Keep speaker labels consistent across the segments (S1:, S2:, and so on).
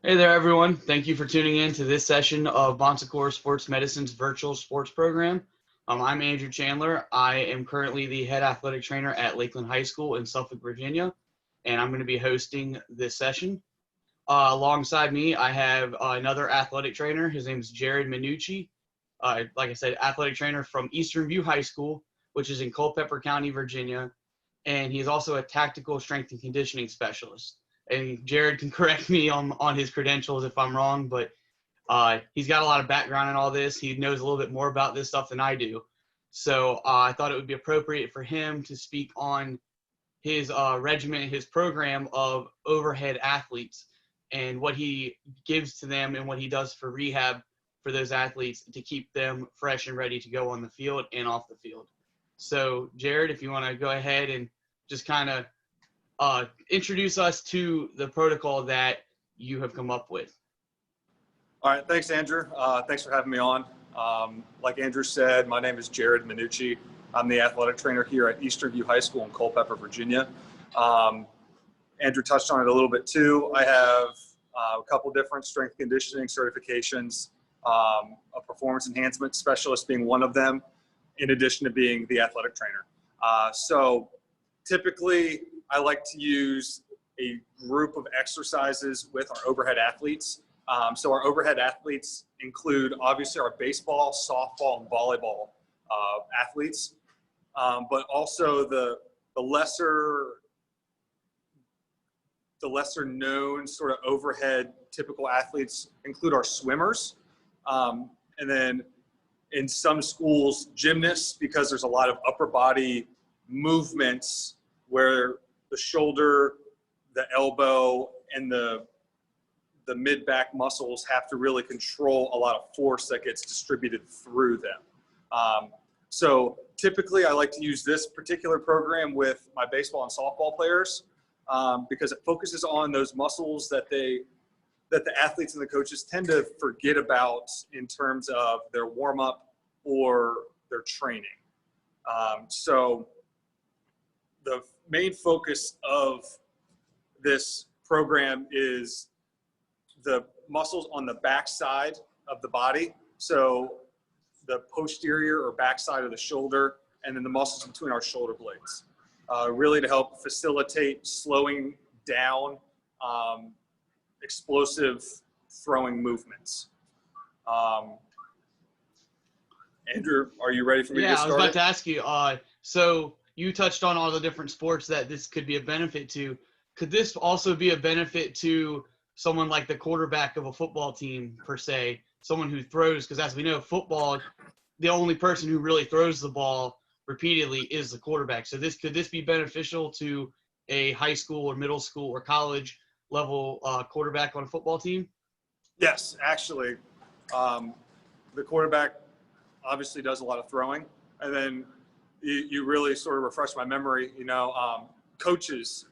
S1: Hey there, everyone. Thank you for tuning in to this session of Bonsecore Sports Medicine's virtual sports program. I'm Andrew Chandler. I am currently the head athletic trainer at Lakeland High School in Suffolk, Virginia, and I'm going to be hosting this session. Alongside me, I have another athletic trainer. His name is Jared Manucci. Like I said, athletic trainer from Eastern View High School, which is in Culpeper County, Virginia, and he's also a tactical strength and conditioning specialist. And Jared can correct me on his credentials if I'm wrong, but he's got a lot of background in all this. He knows a little bit more about this stuff than I do. So I thought it would be appropriate for him to speak on his regimen, his program of overhead athletes and what he gives to them and what he does for rehab for those athletes to keep them fresh and ready to go on the field and off the field. So Jared, if you want to go ahead and just kind of introduce us to the protocol that you have come up with.
S2: All right, thanks, Andrew. Thanks for having me on. Like Andrew said, my name is Jared Manucci. I'm the athletic trainer here at Eastern View High School in Culpeper, Virginia. Andrew touched on it a little bit too. I have a couple different strength conditioning certifications, a performance enhancement specialist being one of them, in addition to being the athletic trainer. So typically, I like to use a group of exercises with our overhead athletes. So our overhead athletes include obviously our baseball, softball, and volleyball athletes, but also the lesser known sort of overhead typical athletes include our swimmers, and then in some schools gymnasts, because there's a lot of upper body movements where the shoulder, the elbow, and the mid-back muscles have to really control a lot of force that gets distributed through them. So typically I like to use this particular program with my baseball and softball players because it focuses on those muscles that the athletes and the coaches tend to forget about in terms of their warm-up or their training. So the main focus of this program is the muscles on the back side of the body. So the posterior or back side of the shoulder, and then the muscles between our shoulder blades, really to help facilitate slowing down explosive throwing movements. Andrew, are you ready for me to get started?
S1: Yeah, I was about to ask you, so you touched on all the different sports that this could be a benefit to. Could this also be a benefit to someone like the quarterback of a football team, per se, someone who throws? Because as we know, football, the only person who really throws the ball repeatedly is the quarterback. So could this be beneficial to a high school or middle school or college level quarterback on a football team?
S2: Yes, actually. The quarterback obviously does a lot of throwing. And then you really sort of refresh my memory. Coaches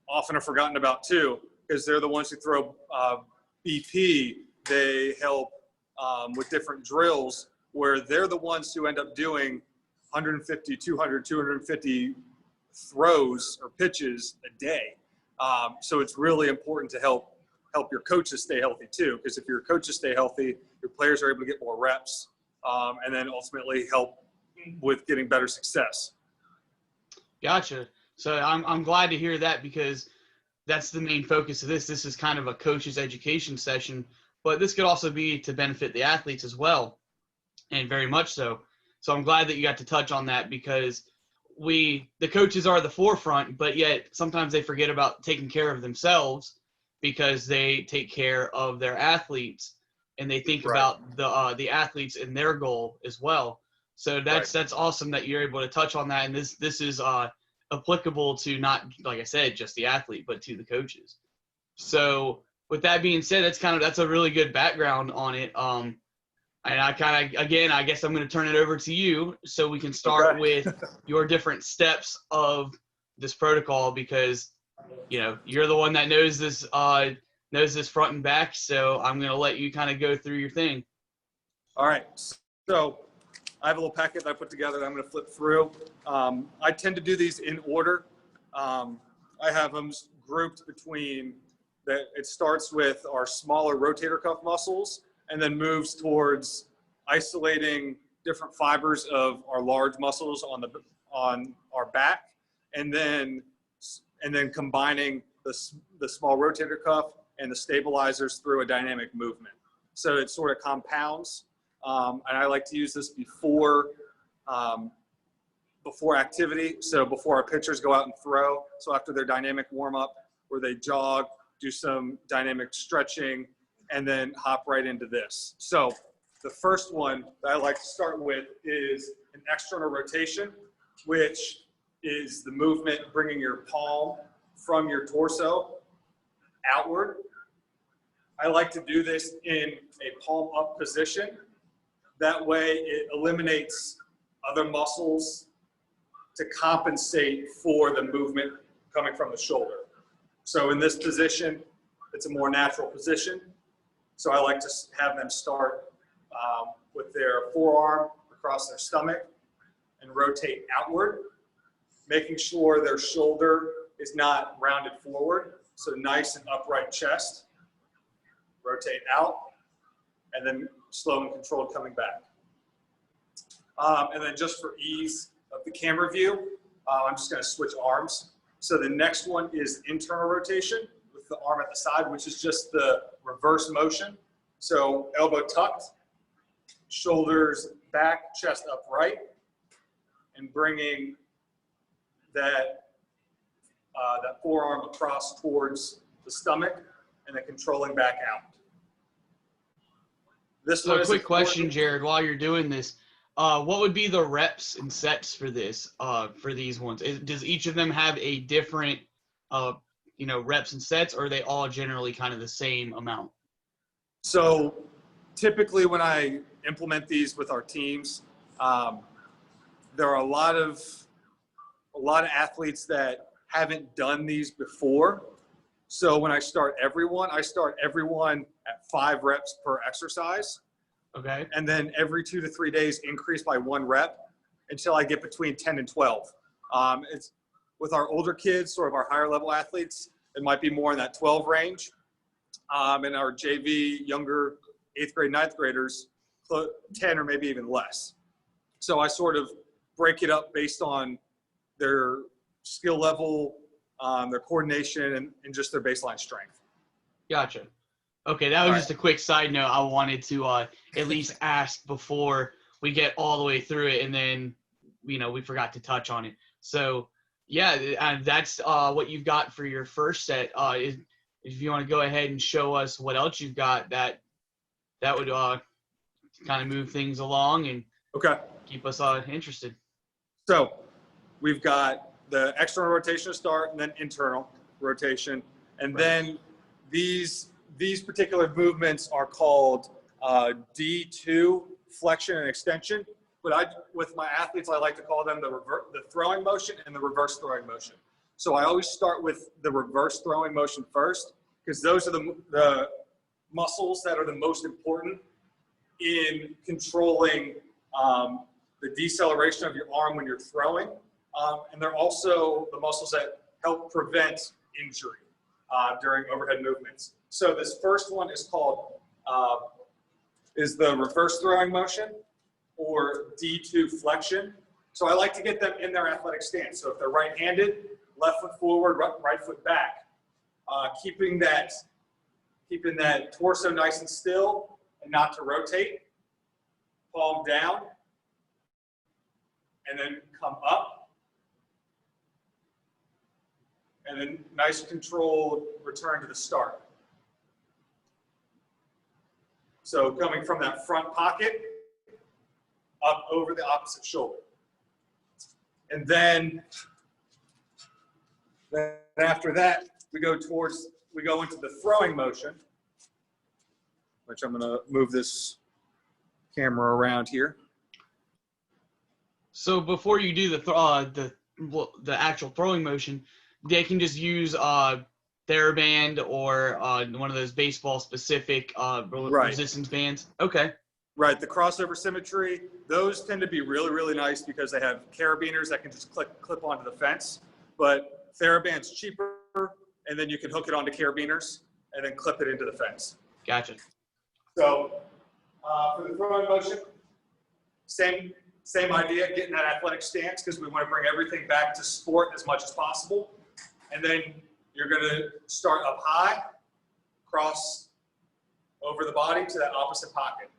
S2: often are forgotten about too, because they're the ones who throw BP. They help with different drills where they're the ones who end up doing 150, 200, 250 throws or pitches a day. So it's really important to help your coaches stay healthy too, because if your coaches stay healthy, your players are able to get more reps and then ultimately help with getting better success.
S1: Gotcha. So I'm glad to hear that, because that's the main focus of this. This is kind of a coach's education session, but this could also be to benefit the athletes as well, and very much so. So I'm glad that you got to touch on that, because the coaches are the forefront, but yet sometimes they forget about taking care of themselves because they take care of their athletes, and they think about the athletes and their goal as well. So that's awesome that you're able to touch on that, and this is applicable to not, like I said, just the athlete, but to the coaches. So with that being said, that's a really good background on it. And I guess I'm going to turn it over to you so we can start with your different steps of this protocol, because you're the one that knows this front and back. So I'm going to let you kind of go through your thing.
S2: All right. So I have a little packet that I put together that I'm going to flip through. I tend to do these in order. I have them grouped between that it starts with our smaller rotator cuff muscles and then moves towards isolating different fibers of our large muscles on our back, and then combining the small rotator cuff and the stabilizers through a dynamic movement. So it sort of compounds, and I like to use this before activity. So before our pitchers go out and throw. So after their dynamic warm up, where they jog, do some dynamic stretching, and then hop right into this. So the first one that I like to start with is an external rotation, which is the movement bringing your palm from your torso outward. I like to do this in a palm up position. That way it eliminates other muscles to compensate for the movement coming from the shoulder. So in this position, it's a more natural position. So I like to have them start with their forearm across their stomach and rotate outward, making sure their shoulder is not rounded forward. So nice and upright chest, rotate out, and then slow and controlled coming back. And then just for ease of the camera view, I'm just gonna switch arms. So the next one is internal rotation with the arm at the side, which is just the reverse motion. So elbow tucked, shoulders back, chest upright, and bringing that forearm across towards the stomach and then controlling back out.
S1: So a quick question, Jared, while you're doing this, what would be the reps and sets for this, for these ones? Does each of them have a different, reps and sets, or are they all generally kind of the same amount?
S2: So typically when I implement these with our teams, there are a lot of athletes that haven't done these before. So when I start everyone at 5 reps per exercise.
S1: Okay.
S2: And then every 2 to 3 days increase by 1 rep until I get between 10 and 12. It's with our older kids, sort of our higher level athletes, it might be more in that 12 range. And our JV, younger 8th grade, 9th graders, 10 or maybe even less. So I sort of break it up based on their skill level, their coordination, and just their baseline strength.
S1: Gotcha. Okay, that was just a quick side note I wanted to at least ask before we get all the way through it, and then, we forgot to touch on it. So, yeah, that's what you've got for your first set. If you want to go ahead and show us what else you've got, that would kind of move things along and keep us interested.
S2: So we've got the external rotation to start, and then internal rotation. And then these particular movements are called D2, flexion and extension. But with my athletes, I like to call them the throwing motion and the reverse throwing motion. So I always start with the reverse throwing motion first, because those are the muscles that are the most important in controlling the deceleration of your arm when you're throwing. And they're also the muscles that help prevent injury during overhead movements. So this first one is called, is the reverse throwing motion, or D2 flexion. So I like to get them in their athletic stance. So if they're right-handed, left foot forward, right foot back, keeping that torso nice and still and not to rotate, palm down, and then come up, and then nice controlled return to the start. So coming from that front pocket, up over the opposite shoulder. And then after that, we go into the throwing motion, which I'm gonna move this camera around here.
S1: So before you do the actual throwing motion, they can just use TheraBand or one of those baseball specific resistance bands. Okay.
S2: Right, the crossover symmetry, those tend to be really, really nice because they have carabiners that can just clip onto the fence. But TheraBand's cheaper, and then you can hook it onto carabiners. and then clip it into the fence.
S1: Gotcha.
S2: So for the throwing motion, same idea, getting that athletic stance because we want to bring everything back to sport as much as possible. And then you're going to start up high, cross over the body to that opposite pocket.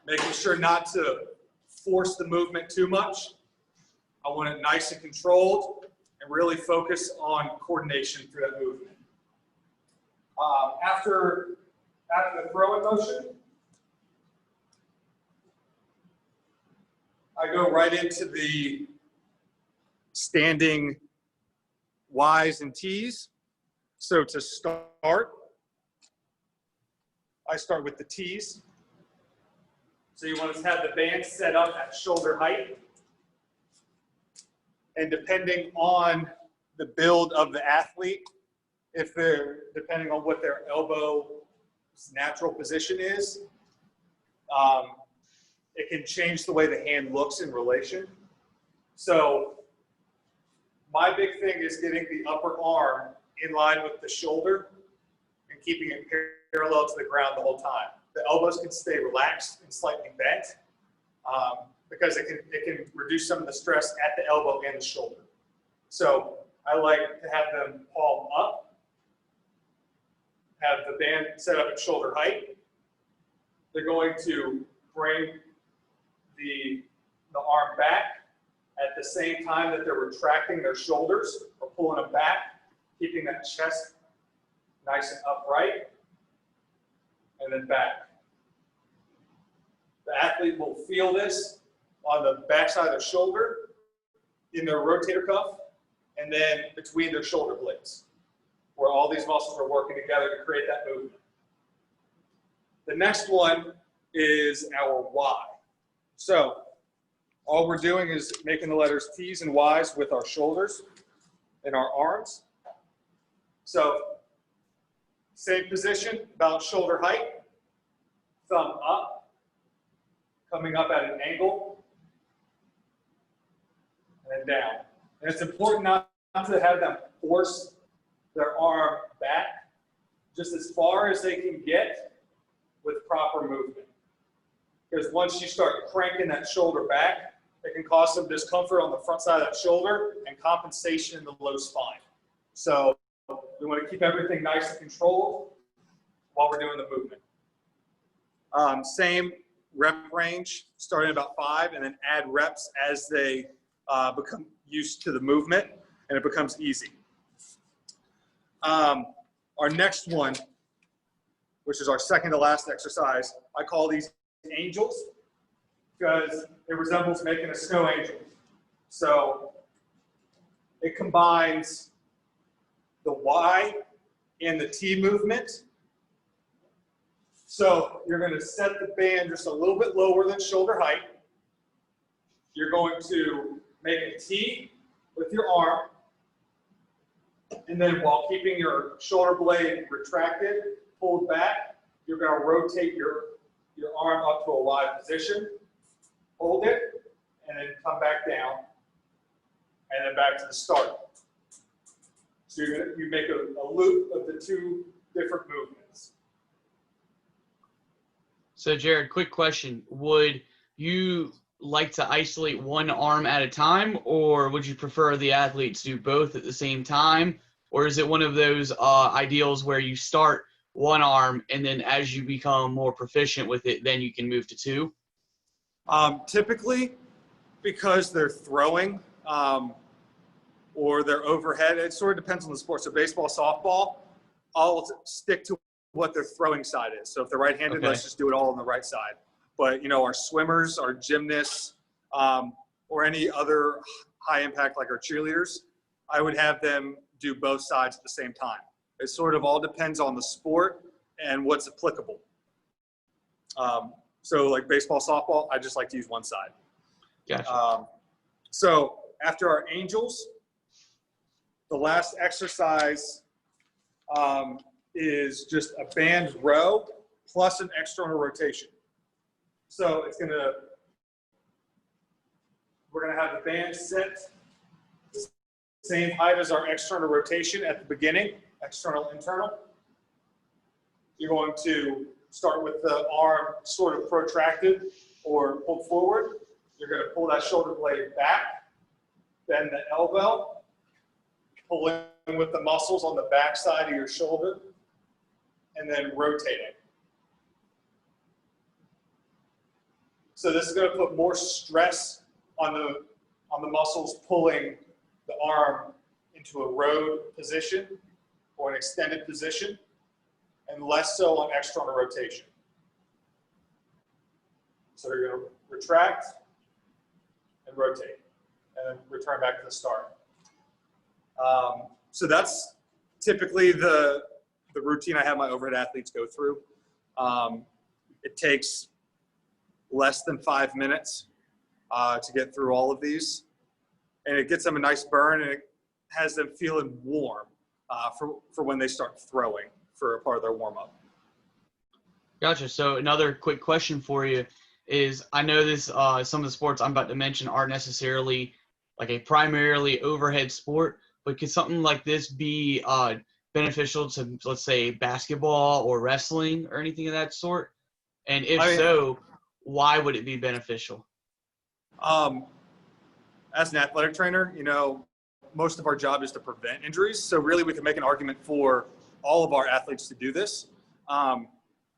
S2: Making sure not to force the movement too much. I want it nice and controlled and really focus on coordination through that movement. After the throwing motion, I go right into the standing Ys and Ts. So to start, I start with the Ts. So you want to have the band set up at shoulder height. And depending on the build of the athlete, depending on what their elbow's natural position is, it can change the way the hand looks in relation. So my big thing is getting the upper arm in line with the shoulder and keeping it parallel to the ground the whole time. The elbows can stay relaxed and slightly bent because it can reduce some of the stress at the elbow and the shoulder. So I like to have them palm up, have the band set up at shoulder height. They're going to bring the arm back at the same time that they're retracting their shoulders or pulling them back, keeping that chest nice and upright, and then back. The athlete will feel this on the backside of their shoulder, in their rotator cuff, and then between their shoulder blades, where all these muscles are working together to create that movement. The next one is our Y. So all we're doing is making the letters T's and Y's with our shoulders and our arms. So same position, about shoulder height, thumb up, coming up at an angle, and then down. And it's important not to have them force their arm back just as far as they can get with proper movement. Because once you start cranking that shoulder back, it can cause some discomfort on the front side of that shoulder and compensation in the low spine. So we want to keep everything nice and controlled while we're doing the movement. Same rep range, starting about 5, and then add reps as they become used to the movement, and it becomes easy. Our next one, which is our second to last exercise, I call these angels because it resembles making a snow angel. So it combines the Y and the T movement. So you're going to set the band just a little bit lower than shoulder height. You're going to make a T with your arm, and then while keeping your shoulder blade retracted, pulled back, you're going to rotate your arm up to a Y position, hold it, and then come back down, and then back to the start. So you make a loop of the two different movements.
S1: So Jared, quick question. Would you like to isolate one arm at a time, or would you prefer the athletes do both at the same time? Or is it one of those ideals where you start one arm and then as you become more proficient with it, then you can move to 2?
S2: Typically, because they're throwing or they're overhead, it sort of depends on the sport. So baseball, softball, I'll stick to what their throwing side is. So if they're right-handed,
S1: Okay.
S2: Let's just do it all on the right side. But, our swimmers, our gymnasts, or any other high impact like our cheerleaders, I would have them do both sides at the same time. It sort of all depends on the sport and what's applicable. So like baseball, softball, I just like to use one side.
S1: Gotcha.
S2: So after our angels, the last exercise is just a band row plus an external rotation. So we're gonna have the band set the Same height as our external rotation at the beginning, external, internal. You're going to start with the arm sort of protracted or pulled forward. You're going to pull that shoulder blade back, bend the elbow, pull in with the muscles on the back side of your shoulder, and then rotating. So this is going to put more stress on the muscles pulling the arm into a rode position or an extended position, and less so on external rotation. So you're going to retract and rotate, and then return back to the start. So that's typically the routine I have my overhead athletes go through. It takes less than 5 minutes to get through all of these, and it gets them a nice burn, and it has them feeling warm for when they start throwing for a part of their warm-up.
S1: Gotcha. So another quick question for you is, I know this some of the sports I'm about to mention aren't necessarily like a primarily overhead sport, but could something like this be beneficial to, let's say, basketball or wrestling or anything of that sort? And if so, why would it be beneficial?
S2: As an athletic trainer, you know, most of our job is to prevent injuries. So really we can make an argument for all of our athletes to do this.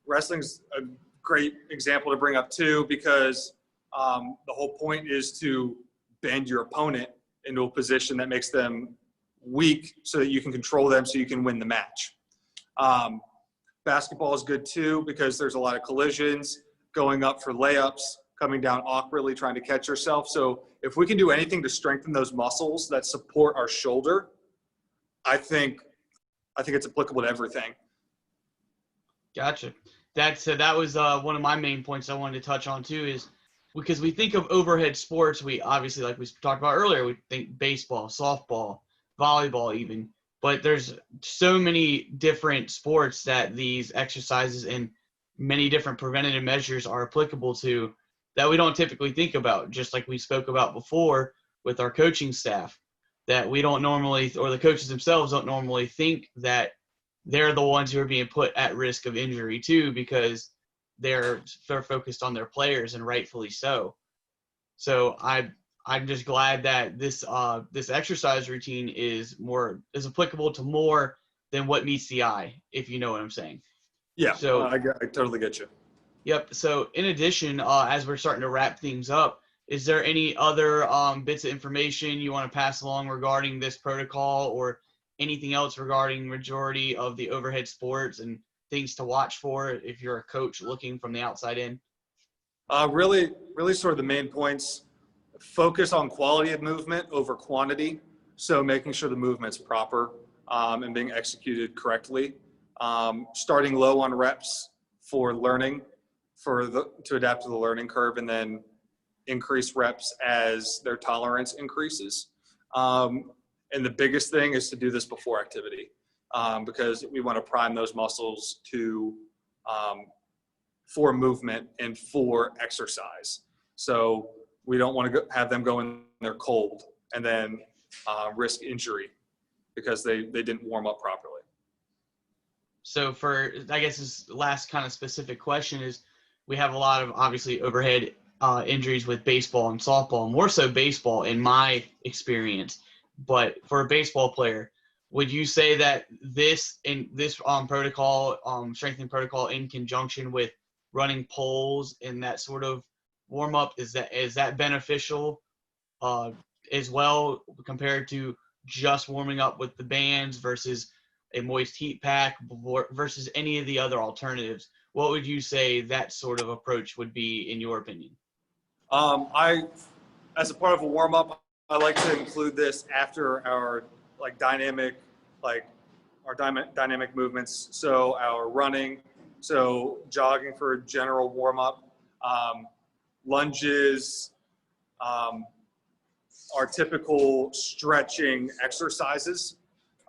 S2: Wrestling's a great example to bring up too, because the whole point is to bend your opponent into a position that makes them weak so that you can control them so you can win the match. Basketball is good too because there's a lot of collisions, going up for layups, coming down awkwardly, trying to catch yourself. So if we can do anything to strengthen those muscles that support our shoulder, I think it's applicable to everything.
S1: Gotcha. That was one of my main points I wanted to touch on too, is because we think of overhead sports, we obviously, like we talked about earlier, we think baseball, softball, volleyball even, but there's so many different sports that these exercises and many different preventative measures are applicable to that we don't typically think about, just like we spoke about before with our coaching staff, that we don't normally, or the coaches themselves don't normally think that they're the ones who are being put at risk of injury too, because they're focused on their players, and rightfully so. So I'm just glad that this exercise routine is applicable to more than what meets the eye, if you know what I'm saying.
S2: Yeah,
S1: so
S2: I totally get you.
S1: Yep. So in addition, as we're starting to wrap things up, is there any other bits of information you want to pass along regarding this protocol, or anything else regarding majority of the overhead sports and things to watch for if you're a coach looking from the outside in?
S2: Really sort of the main points: focus on quality of movement over quantity. So making sure the movement's proper and being executed correctly. Starting low on reps for learning, to adapt to the learning curve, and then increase reps as their tolerance increases. And the biggest thing is to do this before activity, because we want to prime those muscles for movement and for exercise. So we don't want to have them go in there cold and then risk injury because they didn't warm up properly.
S1: So I guess this last kind of specific question is, we have a lot of obviously overhead injuries with baseball and softball, more so baseball in my experience. But for a baseball player, would you say that this protocol, strengthening protocol, in conjunction with running poles and that sort of warm up, is that beneficial as well, compared to just warming up with the bands versus a moist heat pack versus any of the other alternatives? What would you say that sort of approach would be, in your opinion?
S2: As a part of a warm up, I like to include this after our dynamic movements. So our running, so jogging for a general warm up, lunges, our typical stretching exercises,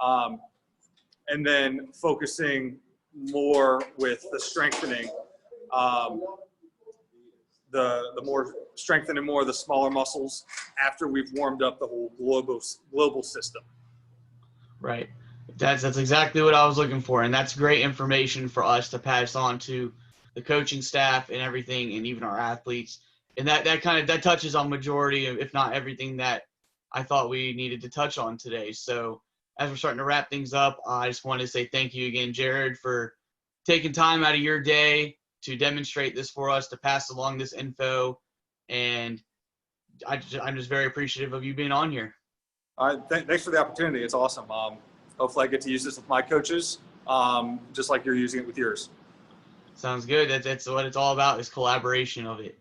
S2: and then focusing more with the strengthening, the more strengthening more of the smaller muscles after we've warmed up the whole global system.
S1: Right. That's exactly what I was looking for, and that's great information for us to pass on to the coaching staff and everything, and even our athletes. And that touches on majority of, if not everything, that I thought we needed to touch on today. So as we're starting to wrap things up, I just want to say thank you again, Jared, for taking time out of your day to demonstrate this for us, to pass along this info, and I'm just very appreciative of you being on here.
S2: All right, thanks for the opportunity. It's awesome. Hopefully I get to use this with my coaches, just like you're using it with yours.
S1: Sounds good. That's what it's all about, is collaboration of it.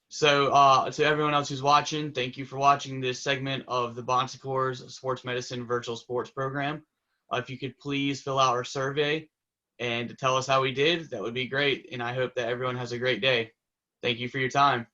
S1: So to everyone else who's watching, thank you for watching this segment of the Bon Secours Sports Medicine Virtual Sports Program. If you could please fill out our survey and tell us how we did, that would be great. And I hope that everyone has a great day. Thank you for your time.